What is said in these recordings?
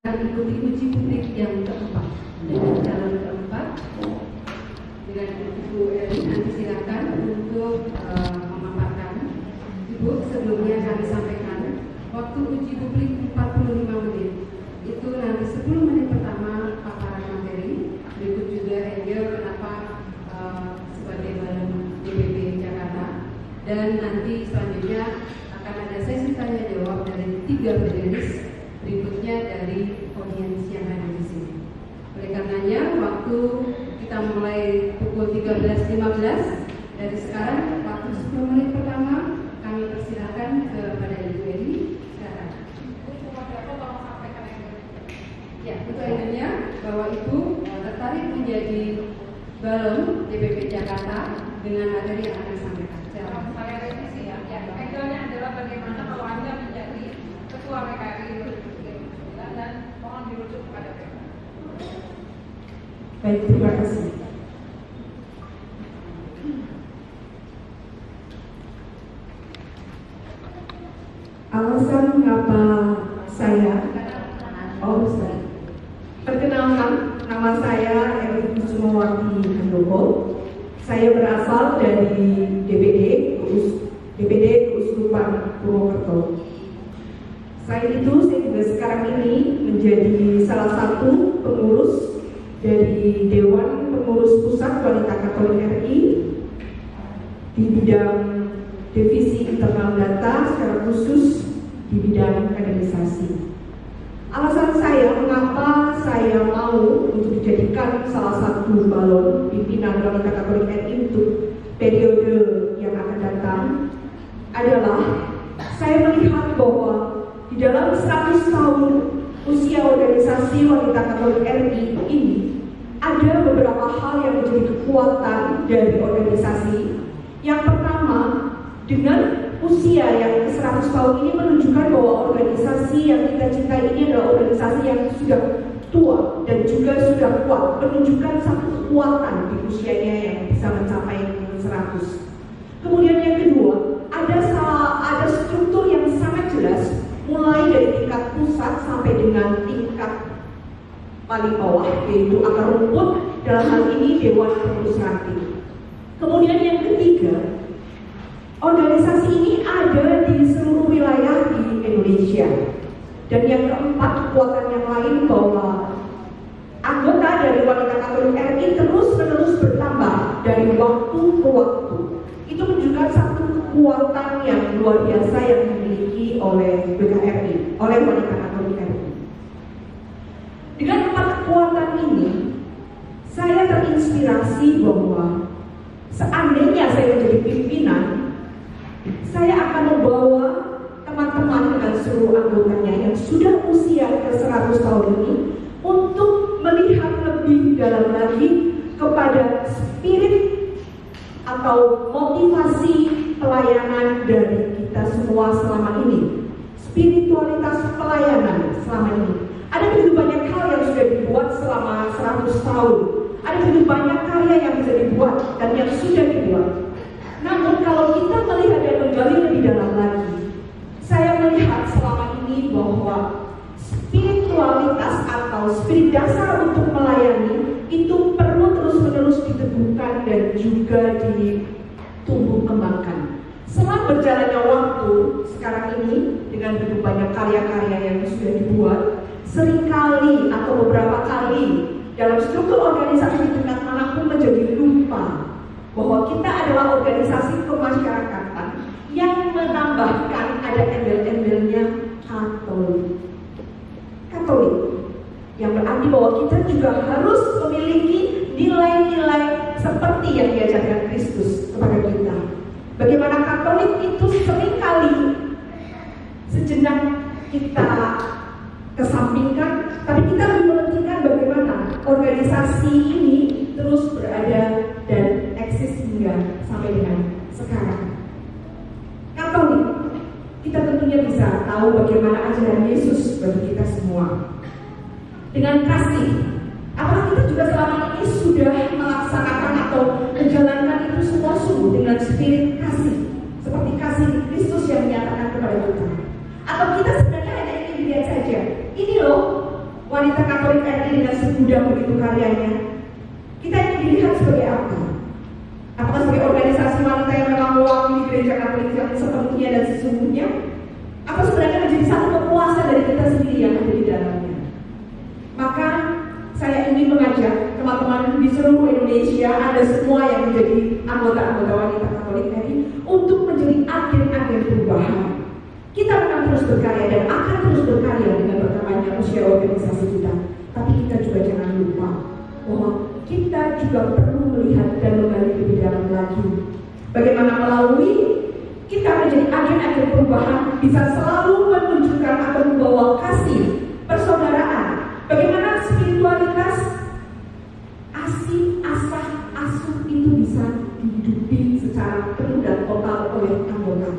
ikuti uji publik yang keempat. Dengan calon keempat, dengan Ibu Eli, nanti silakan untuk memaparkan. Ibu, sebelumnya kami sampaikan waktu uji publik 45 menit. Itu nanti 10 menit pertama paparan materi. Berikut juga Angel kenapa sebagai balon DPP Jakarta. Dan nanti selanjutnya akan ada sesi tanya jawab dari 3 panelis. Berikutnya dari audiens yang ada di sini. Oleh karenanya, waktu kita mulai pukul 13.15 dari sekarang, waktu 10 menit pertama kami persilakan kepada Ibu Eli. Silakan. Ya, untuk akhirnya bahwa Ibu tertarik menjadi balon DPP Jakarta dengan materi yang akan disampaikan. Saya revisi ya. Angle-nya adalah bagaimana kalau Anda menjadi ketua PKRI dan mohon dirujuk kepada PK. Baik, terima kasih. Alasan mengapa saya perkenalkan, nama saya Eli Kusumawati Handoko. Saya berasal dari DPD Keuskupan Purwokerto. Selain itu, saya juga sekarang ini menjadi salah satu pengurus dari Dewan Pengurus Pusat Wanita Katolik RI di bidang divisi internal data, secara khusus di bidang kaderisasi. Alasan saya mengapa saya mau untuk dijadikan salah satu balon pimpinan Wanita Katolik RI untuk periode yang akan datang adalah saya melihat bahwa di dalam 100 tahun usia organisasi Wanita Katolik RI ini ada beberapa hal yang menjadi kekuatan dari organisasi. Yang pertama, dengan usia yang ke-100 tahun ini menunjukkan bahwa organisasi yang kita cintai ini adalah organisasi yang sudah tua dan juga sudah kuat, menunjukkan satu kekuatan di usianya yang bisa mencapai 100. Kemudian yang kedua, ada struktur yang sangat jelas, mulai dari tingkat pusat sampai dengan tingkat paling bawah, yaitu akar rumput, dalam hal ini Dewan Pengurus Ranting. Kemudian yang ketiga, organisasi ini ada di seluruh wilayah di Indonesia. Dan yang keempat, kekuatan yang lain bahwa anggota dari Wanita Katolik RI terus-menerus bertambah dari waktu ke waktu. Itu menunjukkan satu kekuatan yang luar biasa yang dimiliki oleh WKRI, oleh Wanita Katolik RI. Dengan 4 kekuatan ini, saya terinspirasi bahwa seandainya saya menjadi pimpinan, saya akan membawa teman-teman dengan seluruh anggotanya yang sudah usia ke-100 tahun ini untuk melihat lebih dalam lagi kepada spirit atau motivasi pelayanan dari kita semua selama ini. Spiritualitas pelayanan selama ini. Ada begitu banyak hal yang sudah dibuat selama 100 tahun. Ada begitu banyak karya yang bisa dibuat dan yang sudah dibuat. Namun kalau kita melihat dan menggali lebih dalam lagi, saya melihat selama ini bahwa spiritualitas atau spirit dasar untuk melayani itu perlu terus-menerus diteguhkan dan juga ditumbuh kembangkan. Setelah berjalannya waktu sekarang ini dengan begitu banyak karya-karya yang sudah dibuat, seringkali atau beberapa kali dalam struktur organisasi di tingkat manapun menjadi lupa bahwa kita adalah organisasi kemasyarakatan yang menambahkan ada embel-embelnya Katolik. Katolik yang berarti bahwa kita juga harus memiliki nilai-nilai seperti yang diajarkan Kristus kepada kita. Bagaimana Katolik itu seringkali sejenak kita kesampingkan, tapi kita lebih mementingkan bagaimana organisasi ini terus berada dan eksis hingga sampai dengan sekarang. Katolik, kita tentunya bisa tahu bagaimana ajaran Yesus bagi kita semua. Dengan kasih, apakah kita juga selama ini sudah melaksanakan atau menjalankan itu semua sungguh dengan spirit kasih, seperti kasih Kristus yang menyatakan kepada kita? Atau kita sebenarnya hanya ingin dilihat saja, ini loh wanita Katolik RI dengan segudang begitu karyanya, kita ingin dilihat sebagai apa? Apakah sebagai organisasi wanita yang memang mewakili gereja Katolik yang sepenuhnya dan sesungguhnya? Apa sebenarnya menjadi satu kepuasan dari kita sendiri yang ada di dalamnya? Maka saya ingin mengajak teman-teman di seluruh Indonesia, Anda semua yang menjadi anggota-anggota wanita Katolik RI untuk menjadi agen-agen perubahan. Kita akan terus berkarya dan akan terus berkarya dengan bertambahnya usia organisasi kita. Tapi kita juga jangan lupa bahwa kita juga perlu melihat dan menggali lebih dalam lagi bagaimana melalui kita menjadi agen-agen perubahan bisa selalu menunjukkan atau membawa kasih, persaudaraan. Bagaimana spiritualitas asah, asuh itu bisa dihidupi secara penuh dan total oleh anggota.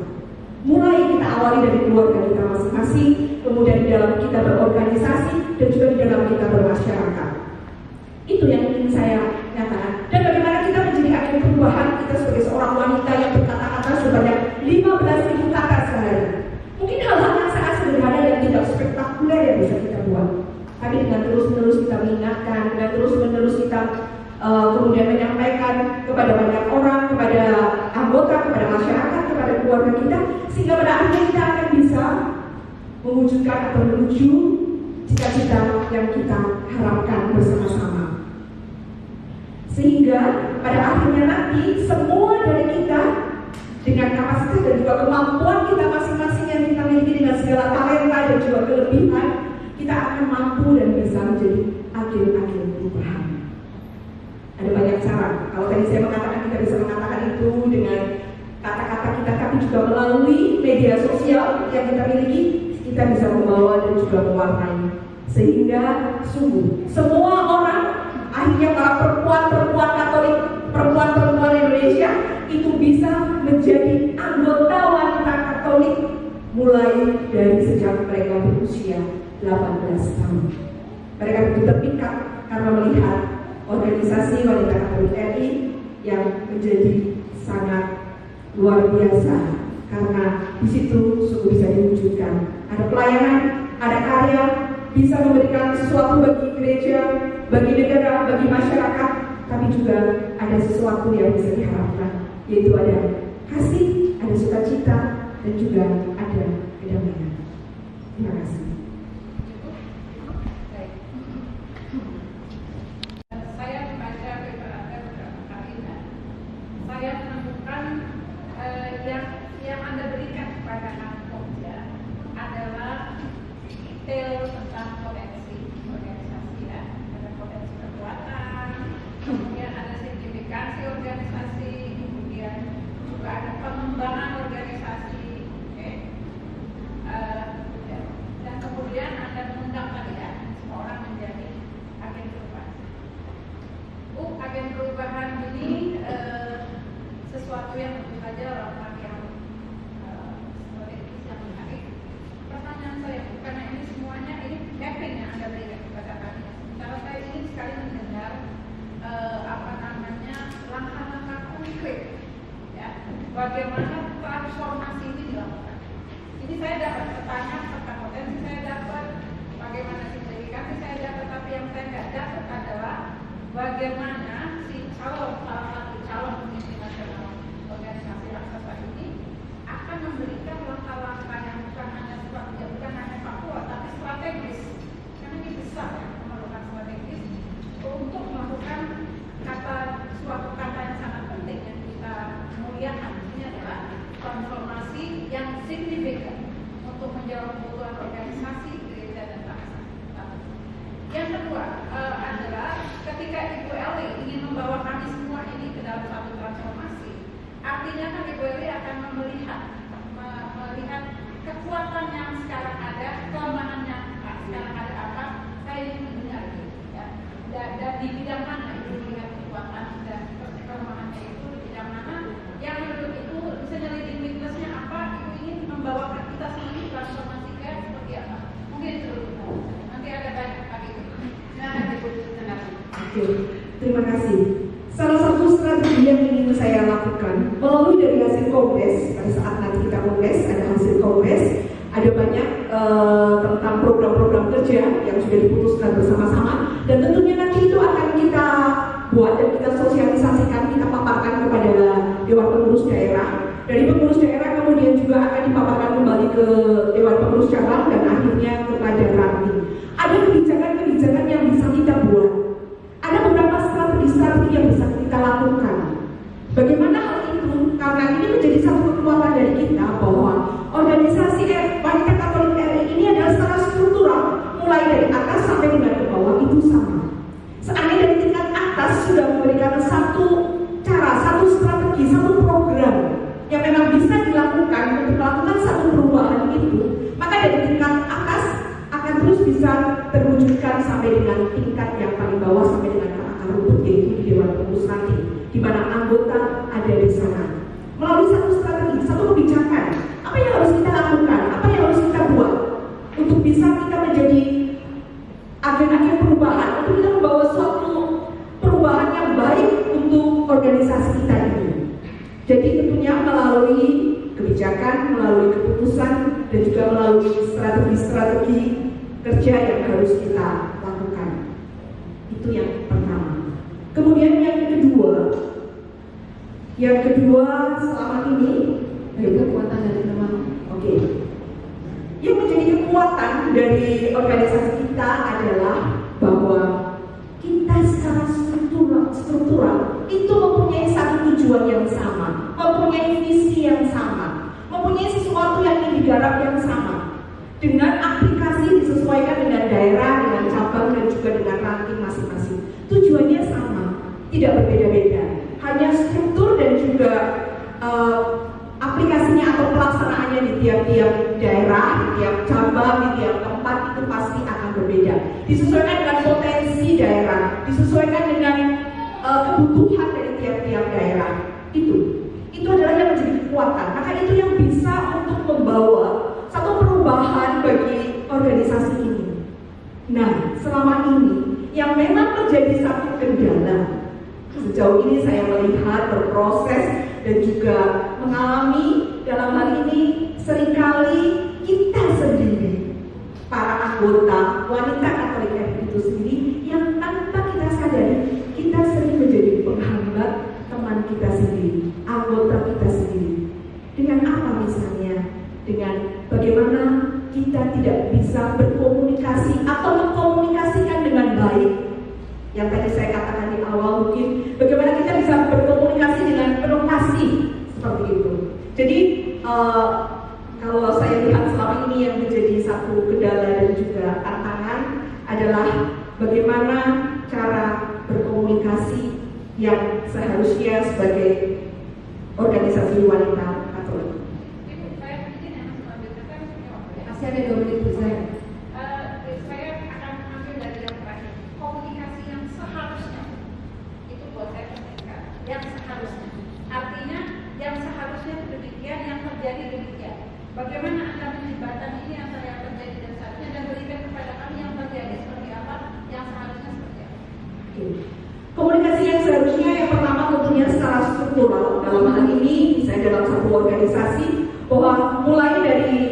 Mulai kita awali dari keluarga kita masing-masing, kemudian di dalam kita berorganisasi, dan juga di dalam kita bermasyarakat. Itu yang ingin saya nyatakan. Dan bagaimana kita menjadi agen perubahan, kita sebagai seorang wanita yang berkata-kata sebanyak 15.000 kata sehari. Mungkin hal-hal yang sangat sederhana dan tidak spektakuler yang bisa kita buat. Tapi dengan terus-menerus kita mengingatkan, dengan terus-menerus kita kemudian menyampaikan kepada banyak orang, kepada anggota, kepada masyarakat, kepada keluarga kita, sehingga pada akhirnya kita akan bisa mewujudkan atau menuju cita-cita yang kita harapkan bersama-sama. Sehingga pada akhirnya nanti semua dari kita dengan kapasitas dan juga kemampuan kita masing-masing yang kita miliki dengan segala talenta dan juga kelebihan, kita akan mampu dan bisa menjadi agen-agen perubahan. Ada banyak cara. Kalau tadi saya mengatakan kita bisa mengatakan itu dengan kata-kata kita, tapi juga melalui media sosial yang kita miliki, kita bisa membawa dan juga mewarnai. Sehingga sungguh semua orang, akhirnya para perempuan-perempuan Katolik, perempuan-perempuan Indonesia itu bisa menjadi anggota wanita Katolik mulai dari sejak mereka berusia 18 tahun. Mereka begitu terpikat karena melihat organisasi wanita Katolik RI yang menjadi sangat luar biasa, karena di situ sungguh bisa diwujudkan. Ada pelayanan, ada karya, bisa memberikan sesuatu bagi gereja, bagi negara, bagi masyarakat, tapi juga ada sesuatu yang bisa diharapkan, yaitu ada kasih, ada sukacita, dan juga ada kedamaian. Terima kasih. Saya membaca beberapa kali, saya menemukan yang Anda berikan kepada Angkotja adalah detail tentang potensi organisasi, ya. Ada potensi kekuatan, kemudian ada signifikansi organisasi, kemudian juga ada pengembangan organisasi, okay. Dan kemudian Anda mengundang tadi ya semua orang menjadi agen perubahan. Agen perubahan ini sesuatu yang tentu saja orang yang yang menarik. Pertanyaan saya, karena ini semuanya ini mapping yang Anda berikan kepada kami. Sementara saya ingin sekali mendengar langkah-langkah konkret, ya, bagaimana transformasi ini dilakukan. Ini saya dapat bertanya tentang potensi, saya dapat bagaimana signifikansi, saya dapat, tapi yang saya tidak dapat adalah bagaimana si salah satu calon pemimpin nasional organisasi raksasa ini akan memberikan langkah-langkah yang bukan hanya faktual tapi strategis, karena ini besar ya, memerlukan strategis untuk melakukan suatu kata yang sangat penting yang kita muliakan. Ini adalah transformasi yang signifikan untuk menjawab kebutuhan organisasi, gereja dan bangsa. Yang kedua adalah ketika Ibu Eli ingin membawa kami semua ini ke dalam satu transformasi, artinya kan Ibu Eli akan melihat kekuatan yang sekarang ada, kelemahannya sekarang ada apa, saya ingin mendengar gitu, ya. Dan di bidang mana Ibu melihat kekuatan dan kelemahannya itu, di bidang mana yang menurut itu bisa nyelidik weakness-nya apa, Ibu ingin membawakan kita sendiri transformasi kayak seperti apa, mungkin itu dulu. Nanti ada banyak lagi. Oke, terima kasih. Salah satu strategi yang ingin saya lakukan melalui dari hasil kongres, pada saat nanti kita kongres, ada hasil kongres, ada banyak tentang program-program kerja yang sudah diputuskan dan akhirnya kepada ranting. Ada kebijakan-kebijakan yang bisa kita buat. Ada beberapa strategi-strategi yang bisa kita lakukan. Bagaimana hal itu? Karena ini menjadi satu kekuatan dari kita bahwa organisasi Wanita Katolik RI ini adalah secara struktural, mulai dari atas sampai dengan ke bawah itu sama. Seandainya dari tingkat atas sudah memberikan satu cara, satu strategi, satu program yang memang bisa dilakukan untuk melakukan satu perubahan itu, maka dari tingkat atas akan terus bisa terwujudkan sampai dengan tingkat yang paling bawah, sampai dengan akar rumput, yaitu di Dewan Pengurus nanti, di mana anggota ada di sana. Melalui satu strategi, satu kebijakan, apa yang harus kita lakukan, apa yang harus kita buat untuk bisa kita menjadi agen-agen perubahan, untuk kita membawa suatu perubahan yang baik untuk organisasi kita ini. Jadi tentunya melalui kebijakan, melalui keputusan, dan juga melalui strategi-strategi kerja yang harus kita lakukan. Itu yang pertama. Kemudian yang kedua selama ini dari kekuatan dari teman. Oke. Yang menjadi kekuatan dari organisasi kita adalah bahwa kita secara struktural itu mempunyai satu tujuan yang sama, mempunyai visi yang sama, mempunyai sesuatu yang ingin digarap yang sama, dengan aplikasi disesuaikan dengan daerah, dengan cabang, dan juga dengan ranting masing-masing. Tujuannya sama, tidak berbeda-beda, hanya struktur dan juga aplikasinya atau pelaksanaannya di tiap-tiap daerah, di tiap cabang, di tiap tempat itu pasti akan berbeda. Disesuaikan dengan potensi daerah, disesuaikan dengan kebutuhan dari tiap-tiap daerah. Itu adalah yang menjadi kekuatan. Maka itu yang bisa untuk membawa satu perubahan bagi organisasi ini. Nah, selama ini yang memang menjadi satu kendala, sejauh ini saya melihat berproses dan juga mengalami dalam hal ini seringkali kita sendiri, para anggota Wanita Katolik RI itu sendiri, yang tanpa kita sadari kita sering menjadi penghambat teman kita sendiri, anggota kita sendiri. Dengan apa misalnya? Dengan bagaimana kita tidak bisa berkomunikasi atau mengkomunikasikan dengan baik. Yang tadi saya katakan di awal, mungkin bagaimana kita bisa berkomunikasi dengan penuh kasih, seperti itu. Jadi kalau saya lihat selama ini yang menjadi satu kendala dan juga tantangan adalah bagaimana cara berkomunikasi yang seharusnya sebagai organisasi wanita Katolik. Ibu, saya izin ya, Masih ada 2 menit Bu saya. Saya akan ambil dari yang terakhir. Komunikasi yang seharusnya itu buat saya penting. Yang seharusnya, artinya yang seharusnya demikian, yang terjadi demikian. Bagaimana Anda menjembatani ini antara yang terjadi dan seharusnya, dan berikan kepada kami yang terjadi seperti apa, yang seharusnya seperti apa. Komunikasi yang seharusnya yang pertama tentunya secara struktural. Dalam hal ini misalnya dalam satu organisasi, bahwa mulai dari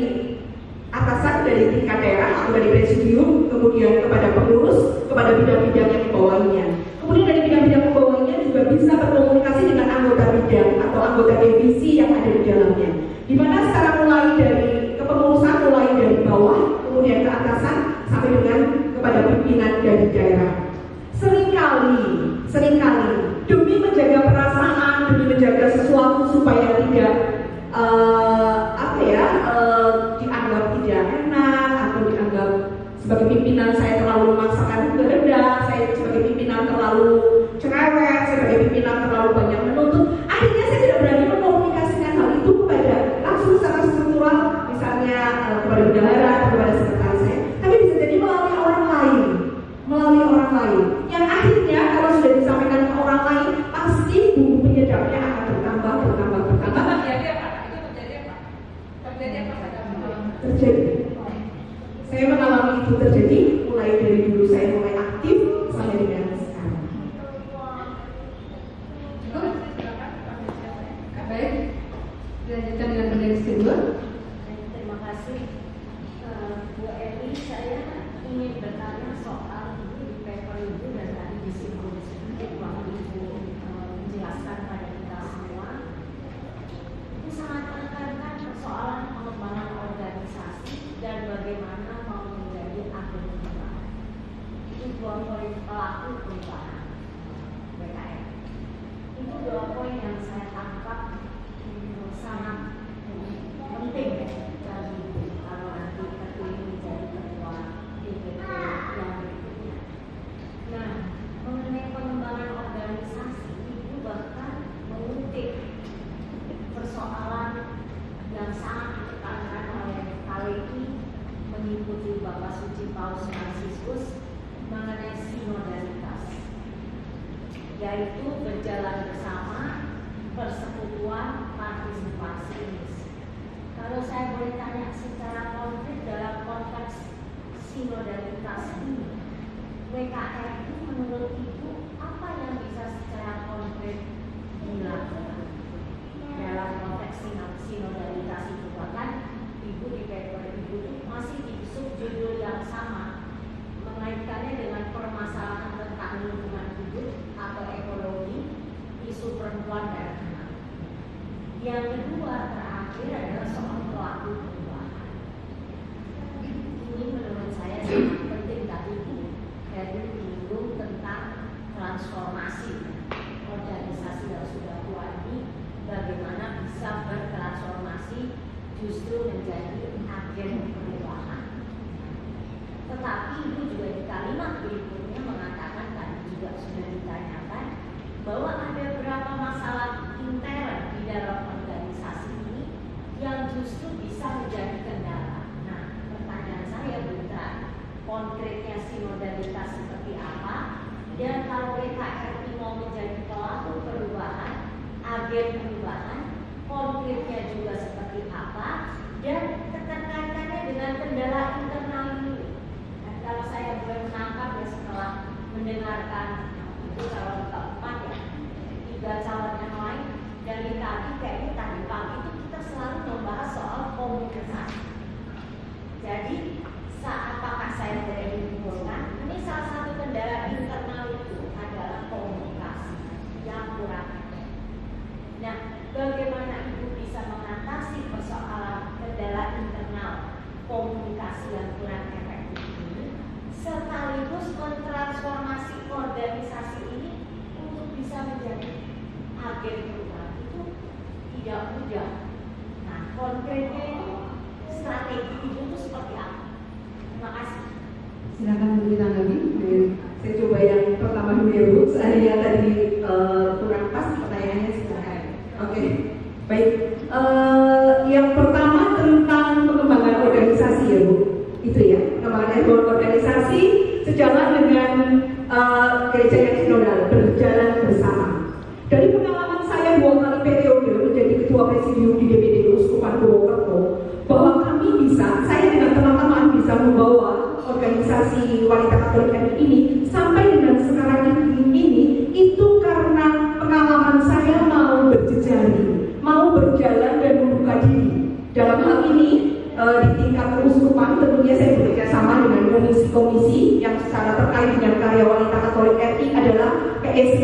atasan, dari tingkat daerah atau dari presidium, kemudian kepada pengurus, kepada bidang-bidang yang membawahinya. Kemudian dari bidang-bidang membawahinya juga bisa berkomunikasi dengan anggota bidang atau anggota divisi yang ada di dalamnya. Di mana secara mulai dari kepengurusan, mulai dari bawah, kemudian ke atasan, sampai dengan kepada pimpinan dari daerah. Seringkali demi menjaga perasaan, demi menjaga sesuatu supaya tidak dianggap tidak enak atau dianggap sebagai pimpinan saya terlalu memaksakan kehendak, saya sebagai pimpinan terlalu cerewet, sebagai pimpinan terlalu banyak menuntut. Akhirnya saya tidak berani mengkomunikasikan hal itu kepada langsung secara struktural, misalnya kepada bendahara atau kepada sekretaris saya, tapi bisa jadi melalui orang lain. Yang akhirnya kalau sudah disampaikan ke orang lain, pasti bumbu penyedapnya akan bertambah. Terjadi apa? Itu terjadi apa? Terjadi apa pada malam? Terjadi. Saya mengalami itu terjadi mulai dari dulu saya mulai aktif sampai dengan sekarang. Baik, dilanjutkan dengan pendengar kedua. Terima kasih Bu Eri. Saya ingin bertanya soal di paper Ibu dan tadi disinggung sedikit waktu Ibu menjelaskan pada kita semua. Itu sangat menekankan persoalan pengembangan organisasi poin pelaku perubahan BKR. Itu 2 poin yang saya tangkap sangat penting bagi kalau nanti terpilih menjadi ketua DPP yang berikutnya. Nah, mengenai pengembangan organisasi, Ibu bahkan mengutip persoalan yang sangat ditekankan oleh KWI mengikuti Bapak Suci Paus Fransiskus mengenai sinodalitas, yaitu berjalan bersama, persekutuan, partisipasi. Kalau saya boleh tanya secara konkret dalam konteks sinodalitas ini, WKRI menurut Ibu apa yang bisa secara konkret dilakukan dalam konteks sinodalitas itu? Bahkan Ibu di paper Ibu itu masih di subjudul yang sama, mengaitkannya dengan permasalahan tentang lingkungan hidup atau ekologi, isu perempuan dan anak. Yang kedua terakhir adalah soal pelaku perubahan. Ini menurut saya sangat penting tadi Bu Heri menyinggung tentang transformasi organisasi yang sudah kuat ini, bagaimana bisa bertransformasi justru menjadi agen perubahan. Tetapi Ibu juga di kalimat berikutnya mengatakan, tadi juga sudah ditanyakan, bahwa ada beberapa masalah intern di dalam organisasi ini yang justru bisa menjadi kendala. Nah, pertanyaan saya Putra, konkretnya sinodalitas seperti apa? Dan kalau WKRI mau menjadi pelaku perubahan, agen perubahan, konkretnya juga seperti apa? Dan keterkaitannya dengan kendala internal ini. Dan kalau saya boleh menangkap ya setelah mendengarkan itu calon keempat ya, 3 calon yang lain, dari tadi kayaknya tadi pagi itu kita selalu membahas soal komunikasi. Jadi apakah saya boleh menyimpulkan ini salah satu kendala internal itu adalah komunikasi yang kurang efektif. Nah, bagaimana Ibu bisa mengatasi persoalan kendala internal komunikasi yang kurang efektif ini, sekaligus mentransformasi organisasi ini untuk bisa menjadi agen perubahan? Itu tidak mudah. Nah, konkretnya itu strategi Ibu itu seperti apa? Terima kasih. Silakan ditanggapi. Saya coba yang pertama dulu ya Bu. Saya tadi kurang pas pertanyaannya, silakan. Oke, baik. Yang pertama tentang pengembangan organisasi ya Bu. Itu ya, pengembangan organisasi sejalan dengan gereja yang sinodal, berjalan bersama. Dari pengalaman saya 2 kali periode menjadi ketua presidium di DPD Keuskupan Purwokerto, bahwa kami bisa, saya dengan teman-teman bisa membawa organisasi wanita Katolik RI ini sampai dengan sekarang ini itu karena pengalaman saya mau berjejaring, mau berjalan dan membuka diri. Dalam hal ini di tingkat keuskupan tentunya saya bekerja sama dengan komisi-komisi yang secara terkait dengan karya wanita Katolik RI adalah PSC,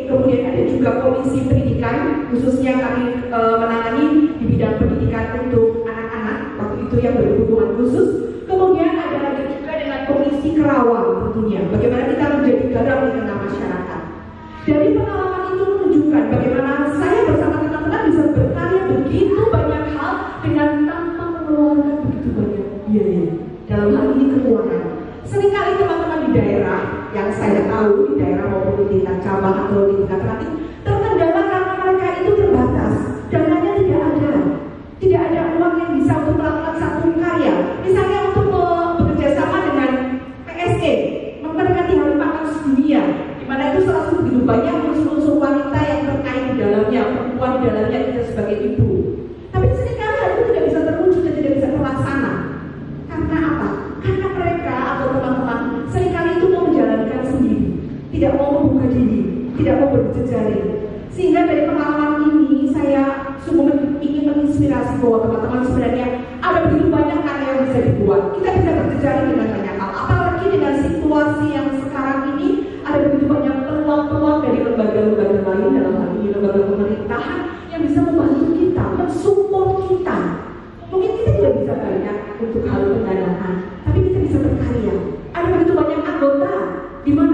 kemudian ada juga komisi pendidikan, khususnya kami menangani di bidang pendidikan untuk anak-anak waktu itu yang berhubungan khusus. Kemudian ada lagi juga dengan komisi kerawang tentunya, bagaimana kita menjadi garang di tengah masyarakat. Dari pengalaman itu menunjukkan bagaimana saya bersama teman-teman bisa berkarya begitu banyak hal dengan tanpa mengeluarkan begitu banyak biaya. Dalam hal ini keuangan. Seringkali teman-teman di daerah yang saya tahu di daerah maupun di tingkat cabang atau di tingkat ranting terkendala karena mereka itu terbatas, dananya tidak ada uang yang bisa untuk melakukan satu karya. Misalnya untuk bekerja sama dengan PSE memperingati Hari Pangan Dunia, di mana itu selalu begitu banyak unsur-unsur wanita yang terkait di dalamnya, perempuan di dalamnya kita sebagai ibu. Tapi seringkali hal itu tidak bisa terwujud dan tidak bisa terlaksana. Karena apa? Karena mereka atau teman-teman seringkali itu mau menjalankan sendiri, tidak mau membuka diri, tidak mau berjejaring. Sehingga dari pengalaman ini saya sungguh ingin menginspirasi bahwa teman-teman sebenarnya ada begitu banyak karya yang bisa dibuat. Kita bisa berjejaring dengan banyak hal. Apalagi dengan situasi yang sekarang ini ada begitu banyak peluang-peluang dari lembaga-lembaga lain, dalam hal ini lembaga pemerintahan yang bisa membantu kita, mensupport kita. Mungkin kita tidak bisa banyak untuk hal pendanaan, tapi kita bisa berkarya. Ada begitu banyak anggota di mana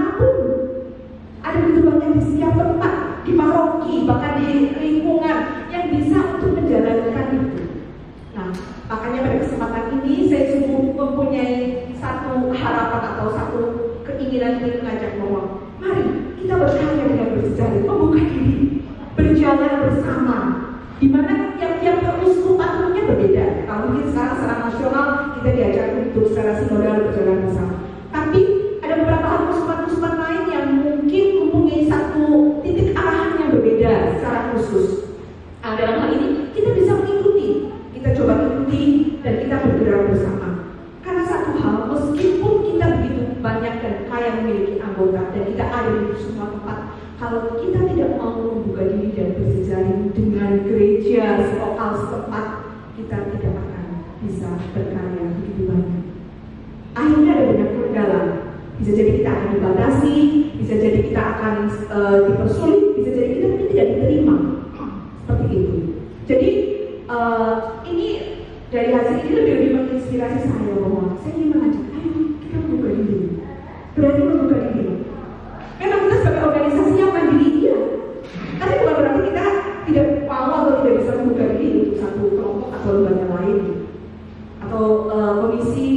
keinginan ini mengajak bahwa mari kita berkarya dengan bersejarah, membuka diri, berjalan bersama, di mana tiap-tiap uskup patungnya berbeda. Kalau mungkin secara nasional kita diajak untuk secara sinodal berjalan bersama. Tapi ada beberapa hal uskup-uskup lain yang mungkin mempunyai satu titik arahan yang berbeda secara khusus. Nah, dalam hal ini kita bisa mengikuti, kita coba ikuti dan kita bergerak bersama. Karena satu hal, meskipun kita begitu banyak dan kaya memiliki anggota dan kita ada di semua tempat, kalau kita tidak mau membuka diri dan bersejaring dengan gereja lokal setempat, kita tidak akan bisa berkarya begitu banyak. Akhirnya ada banyak kendala. Bisa jadi kita akan dibatasi, bisa jadi kita akan dipersulit, bisa jadi kita mungkin tidak diterima. Seperti itu. Jadi ini dari hasil ini lebih menginspirasi saya bahwa saya ingin mengajak, ayo kita membuka diri, berani membuka diri. Memang kita sebagai organisasi yang mandiri, iya. Tapi bukan berarti kita tidak mau atau tidak bisa membuka diri untuk satu kelompok atau lembaga lain, atau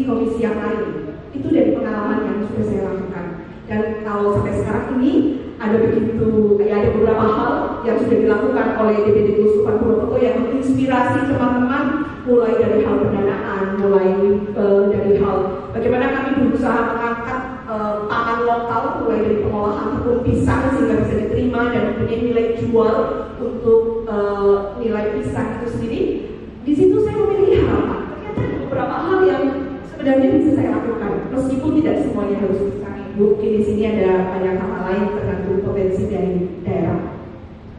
komisi yang lain. Itu dari pengalaman yang sudah saya lakukan. Dan kalau sampai sekarang ini ada beberapa hal yang sudah dilakukan oleh DPD Uskupan Purwokerto yang menginspirasi teman-teman, mulai dari hal pendanaan, mulai dari hal bagaimana kami berusaha mengangkat pangan lokal, mulai dari pengolahan tepung pisang sehingga bisa diterima dan mempunyai nilai jual untuk nilai pisang itu sendiri. Di situ saya memilih hal, ternyata ada beberapa hal yang sebenarnya bisa saya lakukan, meskipun tidak semuanya harus pisang. Mungkin di sini ada banyak hal lain tergantung potensi dari daerah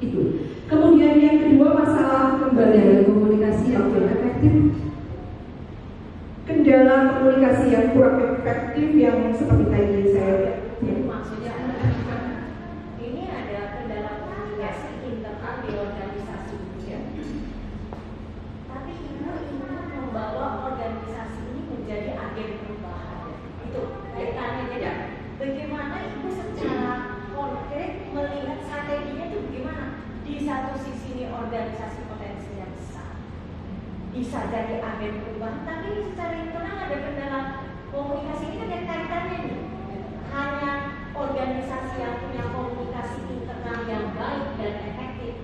itu. Kemudian yang kedua, masalah kendala komunikasi yang kurang efektif. Kendala komunikasi yang kurang efektif yang seperti tadi saya. Jadi maksudnya ini ada kendala komunikasi internal di organisasi, ya. Tapi ibu ingin membawa organisasi ini menjadi agen perubahan. Itu kaitannya jadi. Bagaimana ibu secara konkret melihat strateginya itu bagaimana? Di satu sisi ini organisasi potensinya besar, bisa jadi agen perubahan, tapi secara internal ada kendala komunikasi. Ini kan ada kaitannya nih. Hanya organisasi yang punya komunikasi internal yang baik dan efektif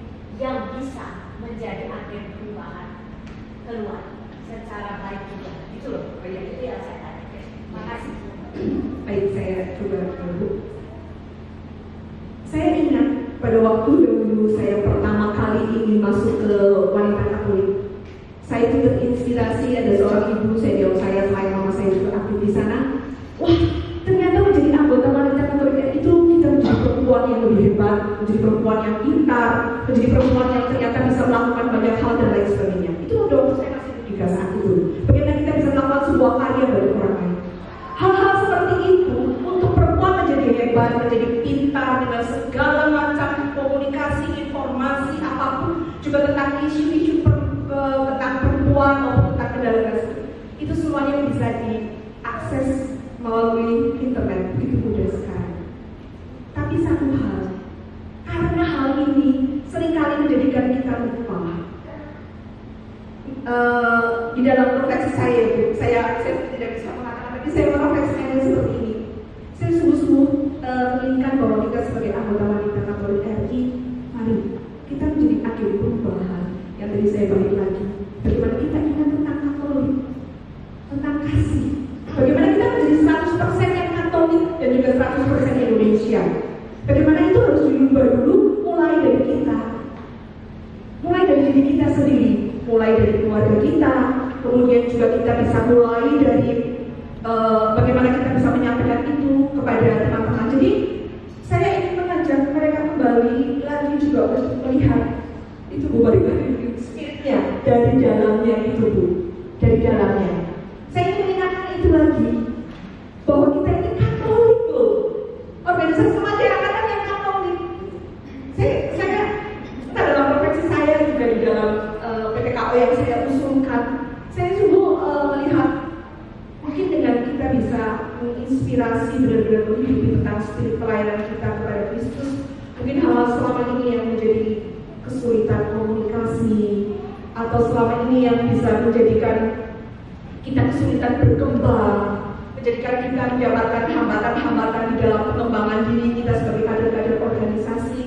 yang bisa menjadi agen perubahan keluar secara baik juga. Itu loh, itu yang saya tanyakan. Makasih. Baik, saya coba dulu. Saya ingat pada waktu dulu saya pertama kali ingin masuk ke wanita Katolik. Saya itu terinspirasi, ada seorang ibu, selain saya mama saya juga aktif di sana. Wah, ternyata menjadi anggota wanita Katolik itu kita menjadi perempuan yang lebih hebat, menjadi perempuan yang pintar, menjadi perempuan yang ternyata bisa melakukan banyak hal dan lain sebagainya. Itu udah waktu saya masih muda saat itu. Bagaimana kita bisa melakukan sebuah karya bagi orang lain. Hal-hal seperti itu untuk perempuan menjadi hebat, menjadi pintar dengan segala macam komunikasi, informasi apapun, juga tentang isu-isu tentang perempuan maupun tentang kendala itu semuanya bisa diakses melalui internet begitu mudah sekarang. Tapi satu hal, karena hal ini seringkali menjadikan kita lupa. Di dalam refleksi saya tidak bisa mengatakan, tapi saya merefleksikannya seperti ini. Saya sungguh-sungguh menginginkan bahwa kita sebagai anggota wanita Katolik RI, mari kita menjadi agen perubahan. Yang tadi saya balik lagi, bagaimana kita ingat tentang Katolik, tentang kasih. Bagaimana kita menjadi 100% yang Katolik dan juga 100% Indonesia. Bagaimana itu harus diubah dulu, mulai dari kita, mulai dari diri kita sendiri, mulai dari keluarga kita, kemudian juga kita bisa mulai dari bagaimana kita bisa menyampaikan itu kepada teman-teman. Jadi saya ingin mengajak mereka kembali lagi juga untuk melihat itu bagaimana spiritnya dari dalamnya itu, Bu, dari dalamnya. Saya ingin mengingatkan itu lagi bahwa kita ini Katolik loh, organisasi kemasyarakatan yang Katolik. Saya dalam refleksi saya juga di dalam PPKO yang saya usulkan, saya sungguh melihat mungkin dengan kita bisa menginspirasi benar-benar menghidupi tentang spirit pelayanan kita kepada Kristus. Mungkin hal-hal selama ini yang menjadi kesulitan komunikasi atau selama ini yang bisa menjadikan kita kesulitan berkembang, menjadikan kita mendapatkan hambatan-hambatan di dalam pengembangan diri kita sebagai kader-kader organisasi,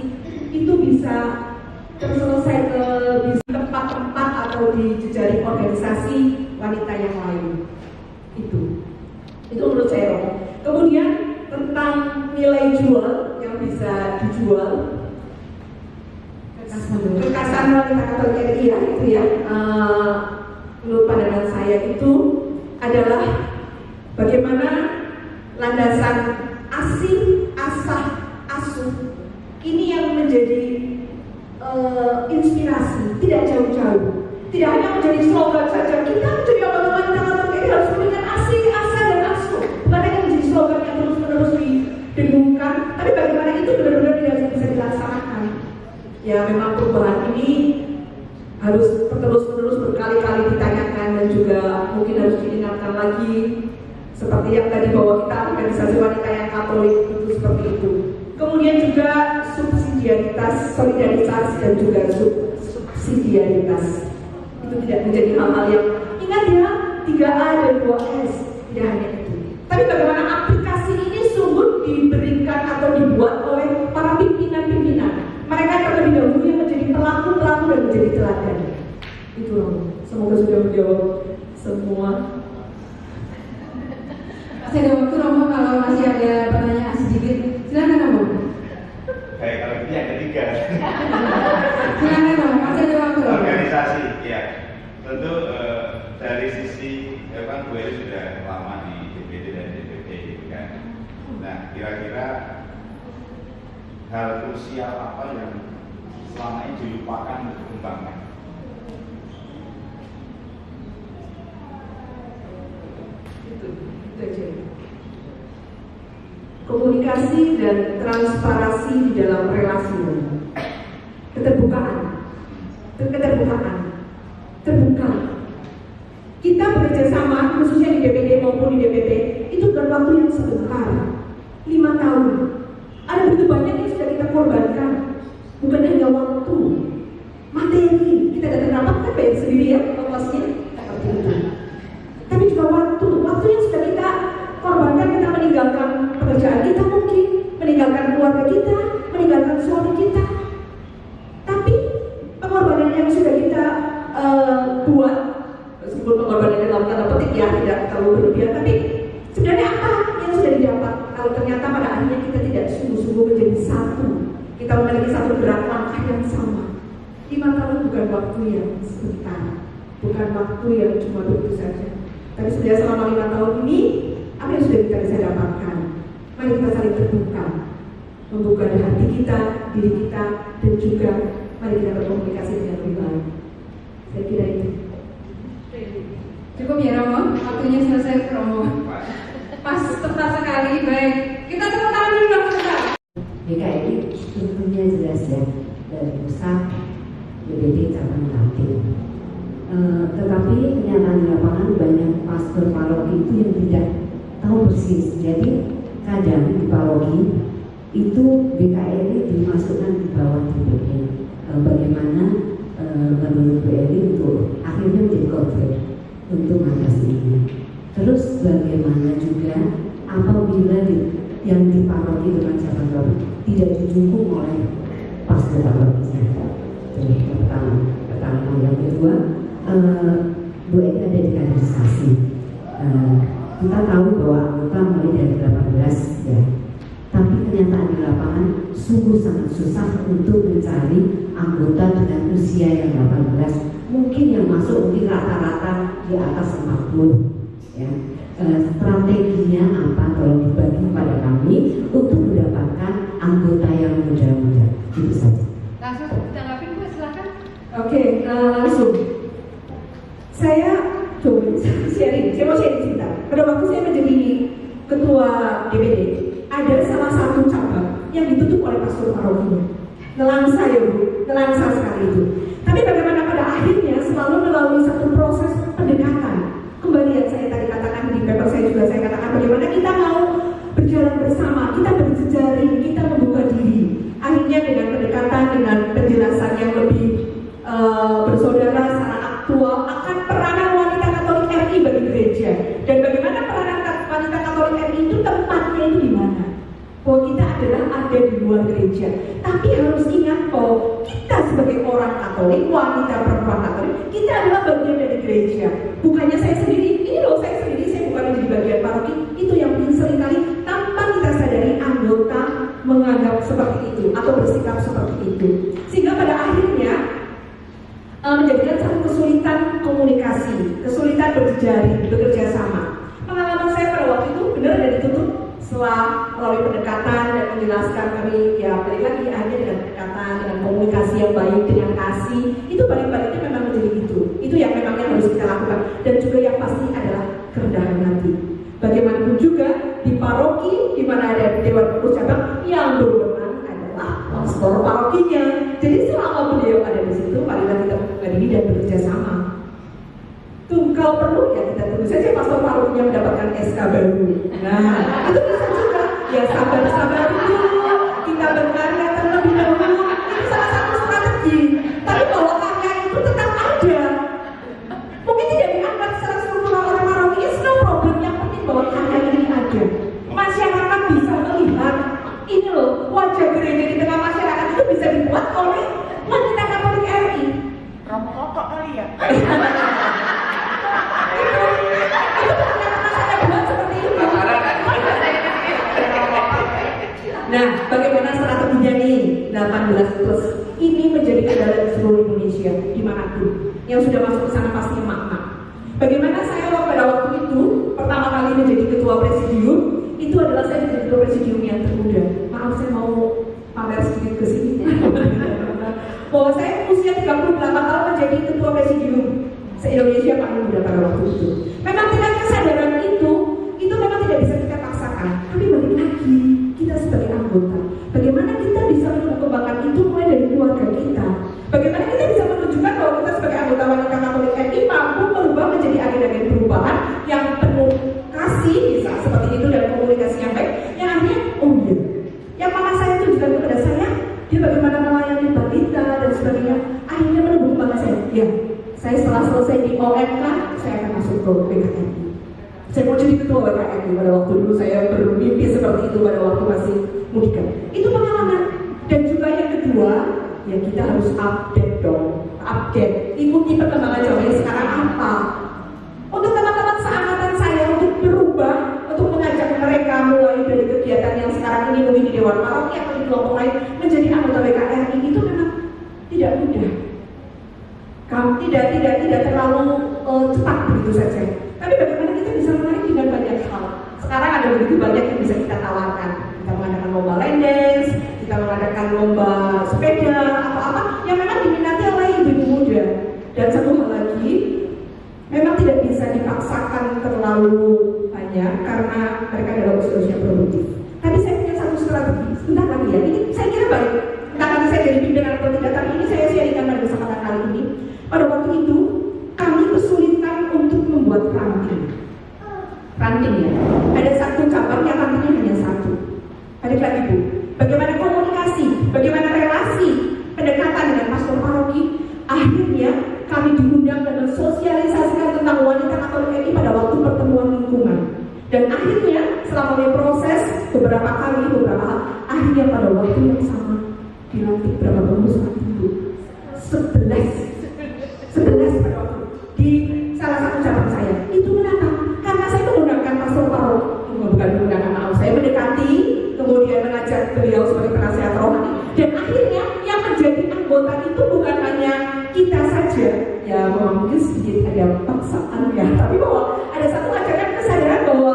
itu bisa terselesai di tempat-tempat atau di jejaring organisasi wanita yang lain. Itu menurut saya. Kemudian tentang nilai jual yang bisa dijual, kekasan wanita Katolik RI ya, itu ya. Menurut pandangan saya itu adalah bagaimana landasan asih, asah, asuh ini yang menjadi inspirasi, tidak jauh-jauh, tidak hanya menjadi slogan saja. Kita menjadi wanita Katolik RI harus memberikan asih, asah dan asuh, bukan hanya menjadi slogan yang terus-menerus didengungkan, tapi bagaimana itu benar-benar bisa dilaksanakan. Ya memang perubahan ini harus terus-menerus berkali-kali ditanyakan dan juga mungkin harus diingatkan lagi, seperti yang tadi bahwa kita organisasi wanita yang Katolik itu seperti itu. Kemudian juga subsidiaritas, solidaritas dan juga subsidiaritas itu tidak menjadi hal-hal yang ingat ya 3A dan 2S, tidak hanya itu. Tapi bagaimana aplikasi ini sungguh diberikan atau dibuat oleh para pimpinan-pimpinan. Mereka terlebih dahulu yang menjadi pelaku-pelaku dan menjadi teladan. Itu loh. Semoga sudah menjawab semua. Masih ada waktu Romo, kalau masih ada pertanyaan sedikit, silakan Romo. Baik, kalau ini yang ketiga. Silakan Romo, masih ada waktu Romo. Organisasi, ya. Tentu dari sisi kan Bu Eri sudah lama di DPD dan DPP gitu kan. Nah, kira-kira hal krusial apa yang selama ini dilupakan untuk dikembangkan? Itu aja. Komunikasi dan transparansi di dalam relasi, keterbukaan, terbuka. Kita bekerja sama, khususnya di DPD maupun di DPP, itu bukan waktu yang sebentar, 5 tahun. Ada begitu banyak yang sudah kita korbankan, bukan hanya waktu, materi. Kita datang rapat kan bayar sendiri ya, ongkosnya, seperti itu. Tapi juga waktu yang sudah kita korbankan, kita meninggalkan pekerjaan kita mungkin, meninggalkan keluarga kita, meninggalkan suami kita. Tapi pengorbanan yang sudah kita buat, meskipun pengorbanan dalam tanda petik ya tidak terlalu berlebihan, tapi sebenarnya apa yang sudah didapat kalau ternyata pada akhirnya kita tidak sungguh-sungguh menjadi satu, kita memiliki satu gerak langkah yang sama. 5 tahun bukan waktu yang sebentar, bukan waktu yang cuma begitu saja. Tapi sudah selama 5 tahun ini, apa yang sudah kita bisa dapatkan? Mari kita saling terbuka, membuka hati kita, diri kita, dan juga mari kita berkomunikasi dengan lebih baik. Saya kira itu. Cukup ya Romo, waktunya selesai Romo. Pas tepat sekali, baik. Kita tepuk tangan dulu dong sebentar. DKI tentunya jelas ya, dari pusat DPD cabang Kaltim. Tetapi kenyataan di lapangan banyak pastor paroki itu yang tidak tahu persis. Jadi kadang di paroki itu BKRI dimasukkan di bawah DPD. Bagaimana menurut BKRI untuk akhirnya menjadi konflik untuk mengatasi ini. Terus bagaimana juga apabila yang di paroki dengan cabang paroki tidak dijukung oleh pastor paroki saja. Jadi pertama yang kedua, Bu Edi ada di kaderisasi. Kita tahu bahwa anggota mulai dari 18 ya. Tapi kenyataan di lapangan sungguh sangat susah untuk mencari anggota dengan usia yang 18. Mungkin yang masuk mungkin rata-rata di atas 40 ya. Strateginya apa? Tolong dibagi kepada kami untuk mendapatkan anggota yang muda-muda. Itu saja. Langsung ditanggapi Bu, silakan. Oke, langsung. Saya coba sharing. Saya mau sharing cerita. Pada waktu saya menjadi ketua DPD, ada salah satu cabang yang ditutup oleh pastor parokinya. Nelangsa ya Bu, nelangsa sekali itu. Tapi bagaimana pada akhirnya selalu melalui satu proses pendekatan. Kembali yang saya tadi katakan di paper saya juga saya katakan bagaimana kita mau berjalan bersama, kita berjejaring, kita membuka diri. Akhirnya dengan pendekatan, dengan penjelasan yang lebih bersaudara secara aktual akan peranan wanita Katolik RI bagi gereja dan bagaimana peranan wanita Katolik itu di mana? Bahwa kita adalah ada di luar gereja. Tapi harus ingat bahwa kita sebagai orang Katolik, wanita perempuan Katolik, kita adalah bagian dari gereja. Bukannya saya sendiri, ini loh saya sendiri, saya bukan menjadi bagian paroki. Itu yang mungkin seringkali tanpa kita sadari anggota menganggap seperti itu atau bersikap seperti itu. Sehingga pada akhirnya menjadikan satu kesulitan komunikasi, kesulitan berjejaring, bekerja sama. Pengalaman saya pada waktu itu benar dan ditutup setelah melalui pendekatan dan menjelaskan kami, ya balik lagi hanya dengan pendekatan, dengan komunikasi yang baik, dengan kasih, itu balik-baliknya memang menjadi itu yang memangnya harus kita lakukan. Dan juga yang pasti adalah kerendahan hati. Bagaimanapun juga di paroki, di mana ada dewan pengurus cabang, yang berwenang adalah pastor parokinya. Jadi selama beliau ada di situ, marilah kita menghadiri dan bekerja sama. Kalau perlu ya kita tunggu saja pastor parokinya mendapatkan SK baru. Nah, itu bisa juga. Ya sabar-sabar dulu, kita berkarya terlebih dahulu. Itu salah satu strategi. Tapi bahwa karya itu tetap ada. Mungkin tidak dianggap secara struktural oleh paroki, it's no problem. Yang penting bahwa karya ini ada. Masyarakat bisa melihat ini loh, wajah gereja di tengah masyarakat itu bisa dibuat oleh wanita Katolik RI. Romo Kokok kali ya. Nah, bagaimana strateginya nih 18 plus ini menjadi kendala di seluruh Indonesia dimanapun yang sudah masuk ke sana pasti emak-emak. Bagaimana saya pada waktu itu pertama kali menjadi ketua presidium itu adalah saya menjadi ketua presidium yang termuda. Maaf saya mau pamer sedikit ke sini. Bahwa saya usia 38 tahun menjadi ketua presidium se-Indonesia paling muda pada waktu itu. Memang tingkat kesadaran itu memang tidak bisa kita paksakan. Tapi balik lagi kita sebagai anggota, bagaimana kita bisa mengembangkan itu mulai dari keluarga kita. Bagaimana kita bisa menunjukkan bahwa kita sebagai anggota wanita Katolik RI mampu merubah menjadi agen-agen perubahan yang penuh kasih, bisa seperti itu dan komunikasi yang baik. Yang akhirnya, oh iya, yang mama saya tunjukkan kepada saya, dia bagaimana melayani balita dan sebagainya. Akhirnya menumbuh kembangkan saya. Ya, saya setelah selesai di OMK, saya akan masuk ke PKRI. Saya mau jadi ketua PKRI pada waktu dulu saya bermimpi seperti itu pada waktu masih muda. Itu pengalaman. Dan juga yang kedua, ya kita harus update dong. Update, ikuti perkembangan zaman sekarang apa. Untuk teman-teman seangkatan saya untuk berubah, untuk mengajak mereka mulai dari kegiatan yang sekarang ini mungkin di Dewan Paroki atau di kelompok lain menjadi anggota PKRI itu memang tidak mudah. Tidak terlalu cepat begitu saja. Tapi bagaimana kita bisa menarik dengan banyak hal. Sekarang ada begitu banyak yang bisa kita tawarkan. Kita mengadakan lomba line dance, kita mengadakan lomba sepeda, apa-apa yang memang diminati oleh ibu muda. Dan satu hal lagi, memang tidak bisa dipaksakan terlalu banyak karena mereka adalah usia produktif. Tapi saya punya satu strategi, sebentar lagi ya, ini saya kira baik. Entah nanti saya jadi pimpinan atau tidak, tapi ini saya sharingkan pada kesempatan kali ini. Pada waktu itu, kami kesulitan untuk membuat ranting ya. Ada satu cabang yang rantingnya hanya satu. Adik-adik ibu, bagaimana komunikasi, bagaimana relasi, pendekatan dengan pastor paroki. Akhirnya kami diundang dan mensosialisasikan tentang wanita Katolik RI pada waktu pertemuan lingkungan. Dan akhirnya setelah melalui proses beberapa hal, akhirnya pada waktu yang sama dilantik berapa pengurus waktu itu? 11 pada waktu di salah satu cabang saya. Itu kenapa? Karena saya menggunakan pastor paroki, bukan menggunakan maaf, saya mendekati, kemudian mengajak beliau sebagai penasehat rohani. Dan akhirnya yang menjadi anggota itu bukan hanya kita saja, ya mungkin sedikit ada paksaan ya, tapi bahwa ada satu ajakan kesadaran bahwa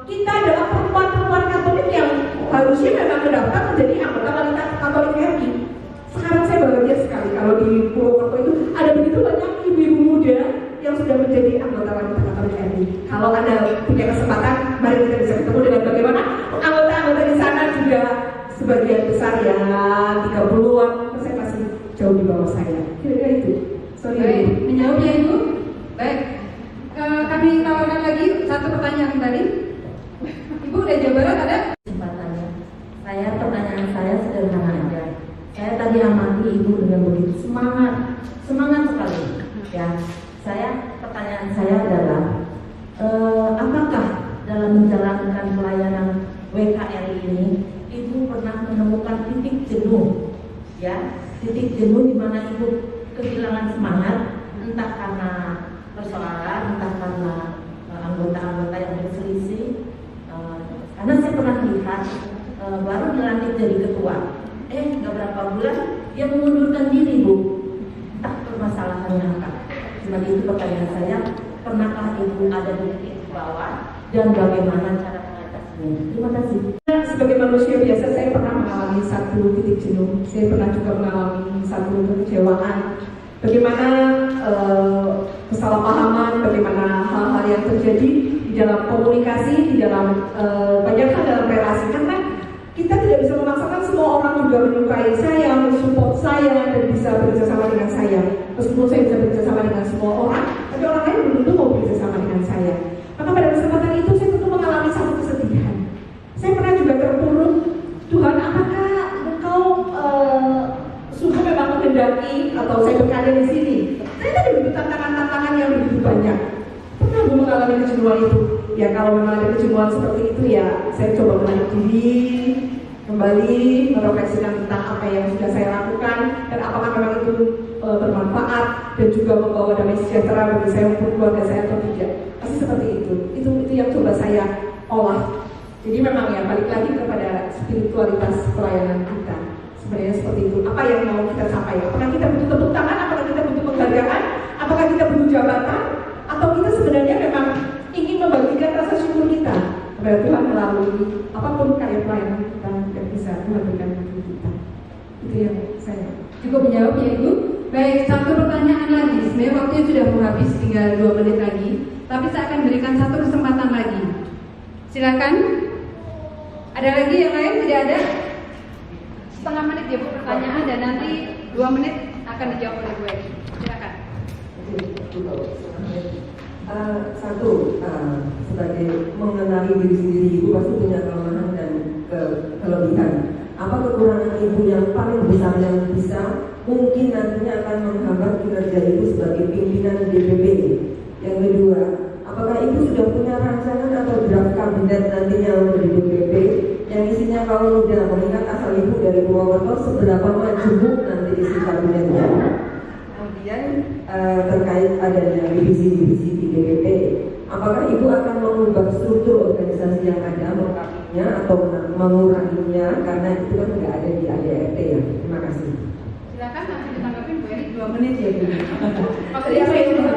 kita adalah perempuan-perempuan Katolik yang harusnya memang mendaftar menjadi anggota wanita Katolik RI. Sekarang saya bahagia sekali kalau di Purwokerto itu ada begitu banyak ibu-ibu muda yang sudah menjadi anggota wanita Katolik RI. Kalau Anda punya kesempatan, mari kita bisa ketemu dengan bagaimana anggota-anggota di sana juga sebagian besar ya 30-an% masih jauh di bawah saya. Kira-kira itu. Sorry. Baik, menjawab ya Ibu. Baik. Kami tawarkan lagi satu pertanyaan tadi. Ibu dari Jawa Barat ada? Kesempatannya. Pertanyaan saya sederhana aja. Saya tadi amati Ibu dengan begitu semangat sekali. Ya, pertanyaan saya adalah, apakah dalam menjalankan pelayanan WK ya, titik jenuh di mana ibu kehilangan semangat, entah karena persoalan, entah karena anggota-anggota yang berselisih. Karena saya pernah lihat baru dilantik jadi ketua, nggak berapa bulan dia mengundurkan diri, Bu. Entah permasalahannya apa. Sebagai itu pertanyaan saya, pernahkah ibu ada di titik bawah dan bagaimana cara mengatasinya? Terima kasih. Sebagai manusia biasa, saya pernah mengalami satu titik jenuh. Saya pernah juga mengalami satu kekecewaan. Bagaimana kesalahpahaman, bagaimana hal-hal yang terjadi di dalam komunikasi, di dalam banyak hal dalam relasi. Karena kita tidak bisa memaksakan semua orang juga menyukai saya, mensupport saya, dan bisa bekerja sama dengan saya. Meskipun saya bisa bekerja sama dengan semua orang, tapi orang lain belum tentu mau bekerja sama dengan saya. Maka pada kesempatan itu saya tentu mengalami satu kesedihan. Saya pernah juga terpuruk, Tuhan, apakah Engkau sungguh memang menghendaki atau saya berkarya di sini? Ternyata ada begitu tantangan-tantangan yang begitu banyak. Pernah gue mengalami kejenuhan itu. Ya kalau memang ada kejenuhan seperti itu ya saya coba menarik diri, kembali merefleksikan tentang apa yang sudah saya lakukan dan apakah memang itu bermanfaat dan juga membawa damai sejahtera bagi saya maupun keluarga saya atau tidak. Pasti seperti itu. Itu yang coba saya olah. Jadi memang ya balik lagi kepada spiritualitas pelayanan kita. Sebenarnya seperti itu. Apa yang mau kita sampaikan? Apakah kita butuh tepuk tangan? Apakah kita butuh penghargaan? Apakah kita butuh jabatan? Atau kita sebenarnya memang ingin membagikan rasa syukur kita kepada Tuhan melalui apapun karya pelayanan kita yang bisa Tuhan berikan bagi kita. Itu yang saya. Cukup menjawab ya Ibu. Baik, satu pertanyaan lagi. Sebenarnya waktunya sudah mau habis, tinggal 2 menit lagi. Tapi saya akan berikan satu kesempatan lagi. Silakan. Ada lagi yang lain? Tidak ada? Setengah menit ya Bu pertanyaan dan nanti 2 menit akan dijawab oleh Bu Edi. Silakan. Sebagai mengenali diri sendiri, ibu pasti punya kelemahan dan kelebihan. Apa kekurangan ibu yang paling besar yang bisa mungkin nantinya akan menghambat kinerja ibu sebagai pimpinan DPP? Yang kedua, apakah ibu sudah punya rancangan atau draft kabinet nantinya untuk di DPP yang isinya kalau muda, mengingat asal ibu dari Purwokerto, seberapa majemuk nanti isi kabinetnya? Kemudian terkait adanya divisi-divisi di DPP, apakah ibu akan mengubah struktur organisasi yang ada, melengkapinya atau menguranginya karena itu kan nggak ada di ADRT ya? Terima kasih. Silakan nanti ditanggapi Bu Edi 2 menit ya Bu. Jadi saya sudah